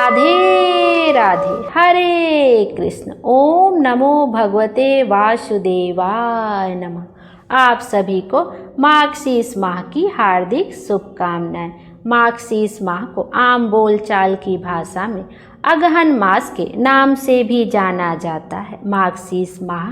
राधे राधे। हरे कृष्ण। ओम नमो भगवते वासुदेवाय नमः। आप सभी को मार्गशीर्ष माह की हार्दिक शुभकामनाएं। मार्गशीर्ष माह को आम बोलचाल की भाषा में अगहन मास के नाम से भी जाना जाता है। मार्गशीर्ष माह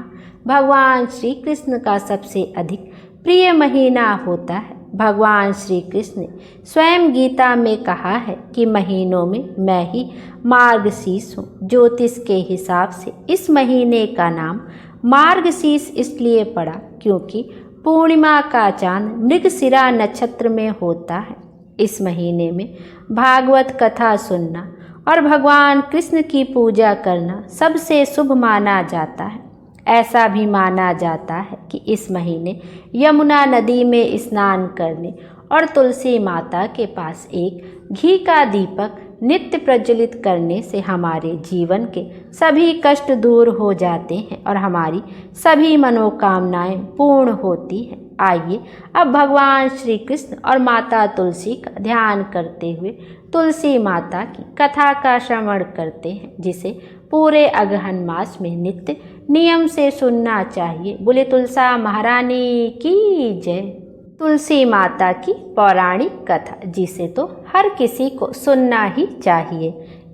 भगवान श्री कृष्ण का सबसे अधिक प्रिय महीना होता है। भगवान श्री कृष्ण ने स्वयं गीता में कहा है कि महीनों में मैं ही मार्गशीर्ष हूँ। ज्योतिष के हिसाब से इस महीने का नाम मार्गशीर्ष इसलिए पड़ा क्योंकि पूर्णिमा का चांद मृगशिरा नक्षत्र में होता है। इस महीने में भागवत कथा सुनना और भगवान कृष्ण की पूजा करना सबसे शुभ माना जाता है। ऐसा भी माना जाता है कि इस महीने यमुना नदी में स्नान करने और तुलसी माता के पास एक घी का दीपक नित्य प्रज्वलित करने से हमारे जीवन के सभी कष्ट दूर हो जाते हैं और हमारी सभी मनोकामनाएं पूर्ण होती हैं। आइए अब भगवान श्री कृष्ण और माता तुलसी का ध्यान करते हुए तुलसी माता की कथा का श्रवण करते हैं, जिसे पूरे अगहन मास में नित्य नियम से सुनना चाहिए। बोले तुलसा महारानी की जय। तुलसी माता की पौराणिक कथा, जिसे तो हर किसी को सुनना ही चाहिए।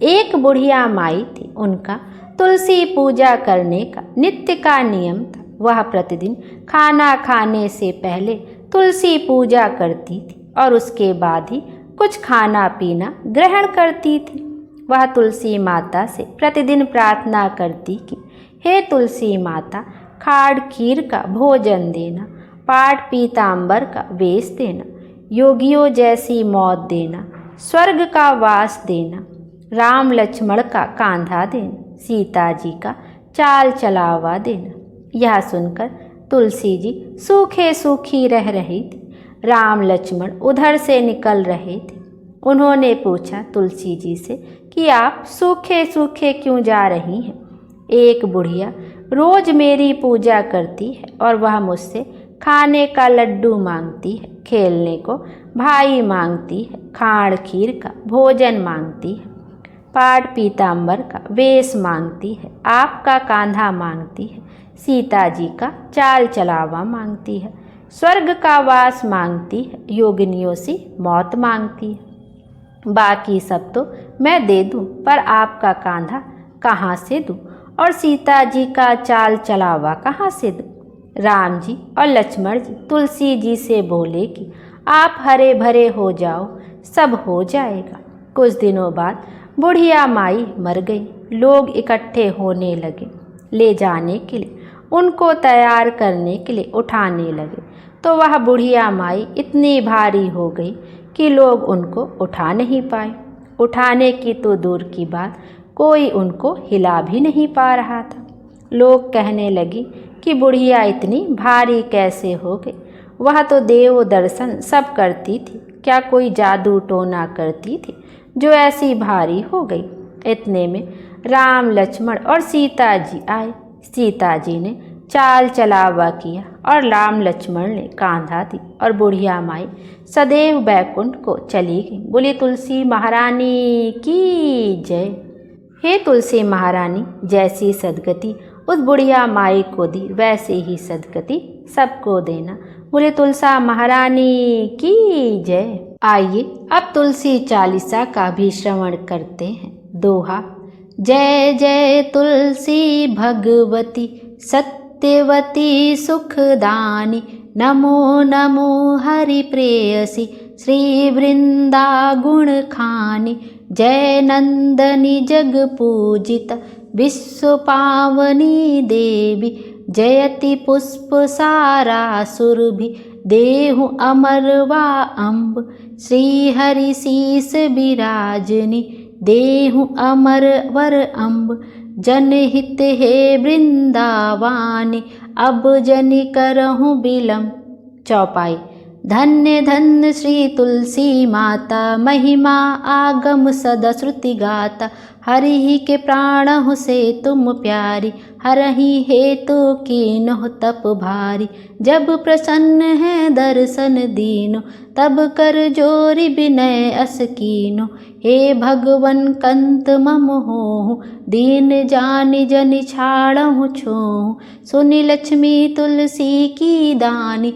एक बुढ़िया माई थी, उनका तुलसी पूजा करने का नित्य का नियम था। वह प्रतिदिन खाना खाने से पहले तुलसी पूजा करती थी और उसके बाद ही कुछ खाना पीना ग्रहण करती थी। वह तुलसी माता से प्रतिदिन प्रार्थना करती कि हे तुलसी माता, खाड़ खीर का भोजन देना, पाट पीतांबर का वेश देना, योगियों जैसी मौत देना, स्वर्ग का वास देना, राम लक्ष्मण का कांधा देना, सीता जी का चाल चलावा देना। यह सुनकर तुलसी जी सूखे सूखी रह रही थी। राम लक्ष्मण उधर से निकल रहे थे। उन्होंने पूछा तुलसी जी से कि आप सूखे सूखे क्यों जा रही हैं? एक बुढ़िया रोज मेरी पूजा करती है और वह मुझसे खाने का लड्डू मांगती है, खेलने को भाई मांगती है, खाड़ खीर का भोजन मांगती है, पाट पीतांबर का वेश मांगती है, आपका कांधा मांगती है, सीता जी का चाल चलावा मांगती है, स्वर्ग का वास मांगती है, योगिनियों से मौत मांगती है। बाकी सब तो मैं दे दूं, पर आपका कांधा कहाँ से दूं और सीता जी का चाल चलावा कहाँ से दूं? राम जी और लक्ष्मण जी तुलसी जी से बोले कि आप हरे भरे हो जाओ, सब हो जाएगा। कुछ दिनों बाद बुढ़िया माई मर गई। लोग इकट्ठे होने लगे, ले जाने के लिए, उनको तैयार करने के लिए उठाने लगे, तो वह बुढ़िया माई इतनी भारी हो गई कि लोग उनको उठा नहीं पाए। उठाने की तो दूर की बात, कोई उनको हिला भी नहीं पा रहा था। लोग कहने लगे कि बुढ़िया इतनी भारी कैसे हो गई? वह तो देव दर्शन सब करती थी, क्या कोई जादू टोना करती थी जो ऐसी भारी हो गई? इतने में राम लक्ष्मण और सीता जी आए। सीता जी ने चाल चलावा किया और राम लक्ष्मण ने कांधा दी और बुढ़िया माई सदैव बैकुंठ को चली गई। बोली तुलसी महारानी की जय। हे तुलसी महारानी, जैसी सदगति उस बुढ़िया माई को दी, वैसे ही सदगति सबको देना। बोले तुलसा महारानी की जय। आइए अब तुलसी चालीसा का भी श्रवण करते हैं। दोहा। जय जय तुलसी भगवती सत्यवती सुखदानी, नमो नमो हरि प्रेयसी श्री वृंदा गुण खानी। जय नंदनी जग पूजिता विश्व पावनी देवी, जयति पुष्प सारा सुरभि देहु अमरवा अम्ब। श्री हरि शीस विराजनी देहु अमर वर अम्ब। जनहित हे वृंदावानी अब जनि करहु बिलम। चौपाई। धन्य धन्य श्री तुलसी माता, महिमा आगम सदा श्रुति गाता। हरि के प्राण से तुम प्यारी, हरहि हेतु कीन्ह तप भारी। जब प्रसन्न है दर्शन दीनो, तब कर जोरी विनय अस कीनो। हे भगवन कंत मम होहु, दीन जानि जनि छाड़हु छोहु। सुनि लक्ष्मी तुलसी की दानी,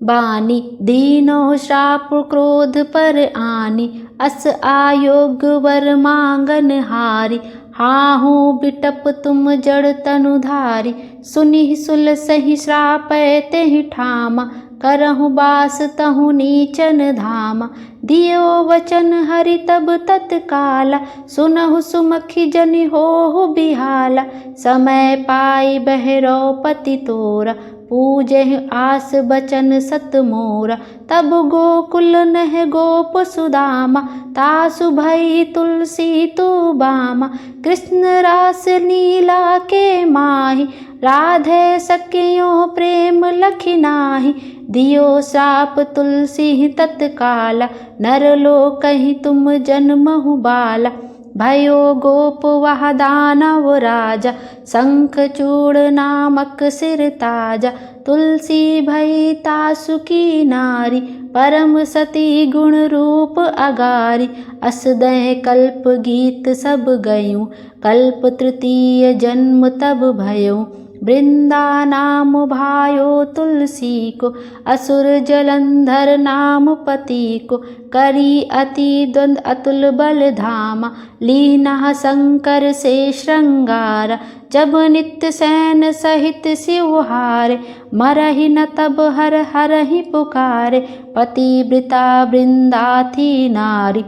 बानी दीनो श्राप क्रोध पर आनी। अस आयोग वर मांगन हारी, हाहू बिटप तुम जड़ तनु धारी। सुनि सुलसहि श्राप तेहि ठामा, करहु बास तहु नीचन धामा। दियो वचन हरि तब तत्काला, सुनहु सुमखी जनि होहु बिहाला। समय पाई बहरो पति तोरा, पूजहि आस बचन सत मोरा। तब गोकुल नह गोप सुदामा, तासु भई तुलसी तू बामा। कृष्ण रास लीला के माहि, राधे सखियों प्रेम लखि नाही। दियो श्राप तुलसी तत्काला, नर लोकहि तुम जन्महु बाला। भयो गोप वह दानव राजा, शंख चूड़ नामक सिर ताजा। तुलसी भई तासु की नारी, परम सती गुण रूप अगारी। अस दह कल्प गीत सब गयूं, कल्प तृतीय जन्म तब भयऊं। वृंदा नाम भायो तुलसी को, असुर जलंधर नाम पति को। करी अति द्वंद अतुल बल धामा, लीना शंकर से श्रृंगारा। जब नित्य सैन सहित शिवहारे, मरहि न तब हर हरहि पुकारे। पतिव्रता वृंदा थी नारी,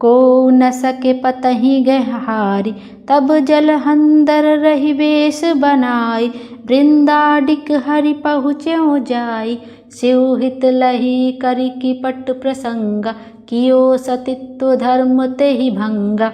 को न सके पतहि गहारी। तब जलहंदर रही वेश बनाई, वृंदाडिक हरि पहुँच्यो जाई। शिवहित लही करि की पट प्रसंगा, कियो सतित्व धर्म तेहि भंगा।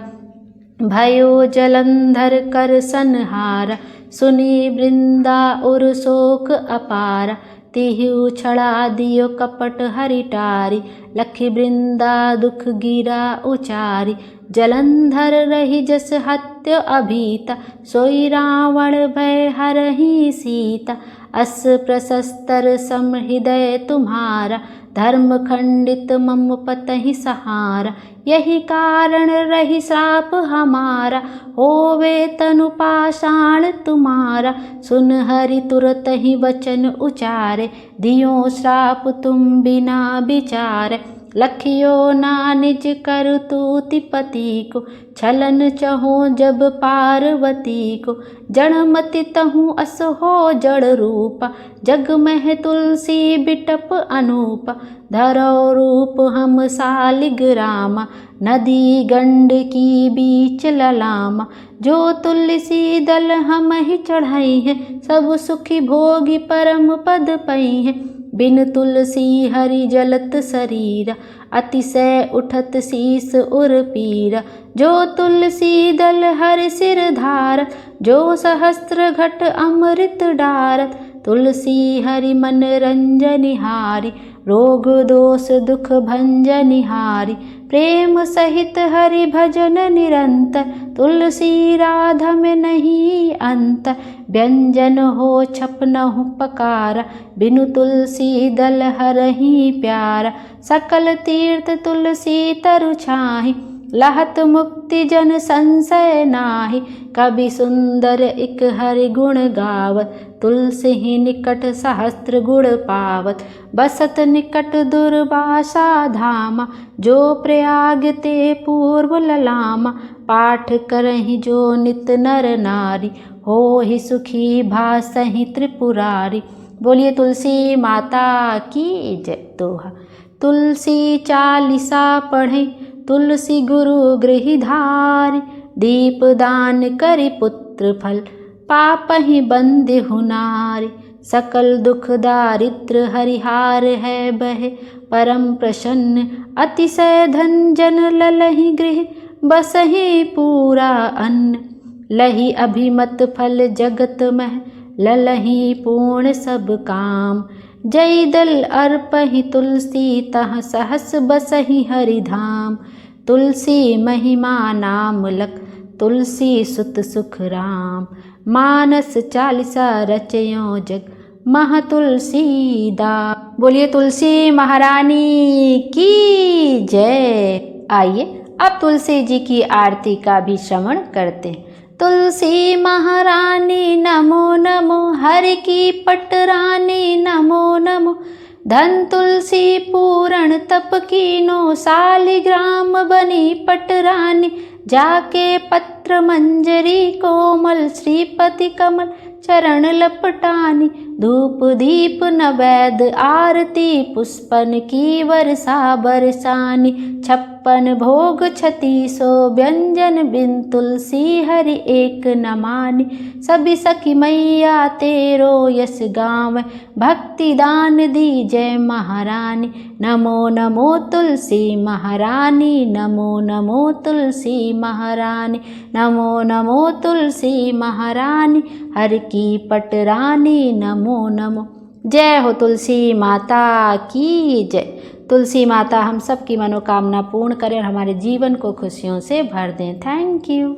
भयो जलंधर कर संहारा, सुनी वृंदा उर शोक अपारा। तिहु छड़ा दियो कपट हरि टारी, लखि वृंदा दुख गिरा उचारी। जलंधर रही जस हत्य अभीता, सोई रावण भय हरहि सीता। अस प्रशस्तर सम हृदय तुम्हारा, धर्म खंडित मम पतहि सहारा। यही कारण रही श्राप हमारा, होवे तनु पाषाण तुम्हारा। सुन हरि तुरत ही वचन उचारे, दियो श्राप तुम बिना विचारे। लखियो ना निज करु तूति पति को, छलन चहो जब पार्वती को। जड़मति तहु अस हो जड़ रूपा, जग में तुलसी बिटप अनूपा। धरो रूप हम सालिग्रामा, नदी गंड की बीच ललामा। जो तुलसी दल हम ही चढ़ाई है, सब सुखी भोगी परम पद पई है। बिन तुलसी हरि जलत शरीरा, अतिशय उठत शीस उर पीरा। जो तुलसी दल हर सिर धारत, जो सहस्त्र घट अमृत डारत। तुलसी हरि मन रंजनिहारी, रोग दोष दुख भंजनिहारी। प्रेम सहित हरि भजन निरंतर, तुलसी राधा में नहीं अंतर। व्यंजन हो छपनहु पकारा, बिनु तुलसी दल हरहि प्यारा। सकल तीर्थ तुलसी तरु छाहि, लहत मुक्ति जन संशय नाही। कवि सुंदर एक हरि गुण गावत, तुलसी निकट सहस्त्र गुण पावत। बसत निकट दुर्वासा धामा, जो प्रयाग ते पूर्व ललामा। पाठ करहि जो नित नर नारी, होहि सुखी भासहि त्रिपुरारी। बोलिए तुलसी माता की जय। दोहा। तुलसी चालीसा पढ़े, तुलसी गुरु गृहधारी। दीप दान करि पुत्र फल, पापहि बंदिहु नारी। सकल दुख दारिद्र हरिहार है बहे, परम प्रसन्न अतिशय धन जन ललहि गृह। बसहि पूरा अन्न, लहि अभिमत फल जगत मह। ललहि पूर्ण सब काम, जय दल अर्पहि तुलसी तह सहस बसहि हरिधाम। तुलसी महिमा नाम लख तुलसी सुत सुख राम। मानस चालीसा रचयो जग मह तुलसीदास। बोलिए तुलसी महारानी की जय। आइए अब तुलसी जी की आरती का भी श्रवण करते हैं। तुलसी महारानी नमो नमो, हरि की पटरानी नमो नमो। धन तुलसी पूरण तप कीनो, सालिग्राम बनी पटरानी। जाके पत्र मंजरी कोमल, श्रीपति कमल चरण लपटानी। धूप दीप नैवेद्य आरती, पुष्पन की वर्षा बरसानी। 56 भोग 3600 व्यंजन, बिन तुलसी हरि एक न मानी। सभी सखी मैया तेरो यस गावै, भक्ति दान दी जय महारानी। नमो नमो तुलसी महारानी, नमो नमो तुलसी महारानी। नमो नमो तुलसी महारानी, हर की पटरानी नमो नमो। जय हो तुलसी माता की जय। तुलसी माता हम सब की मनोकामना पूर्ण करें और हमारे जीवन को खुशियों से भर दें। Thank you.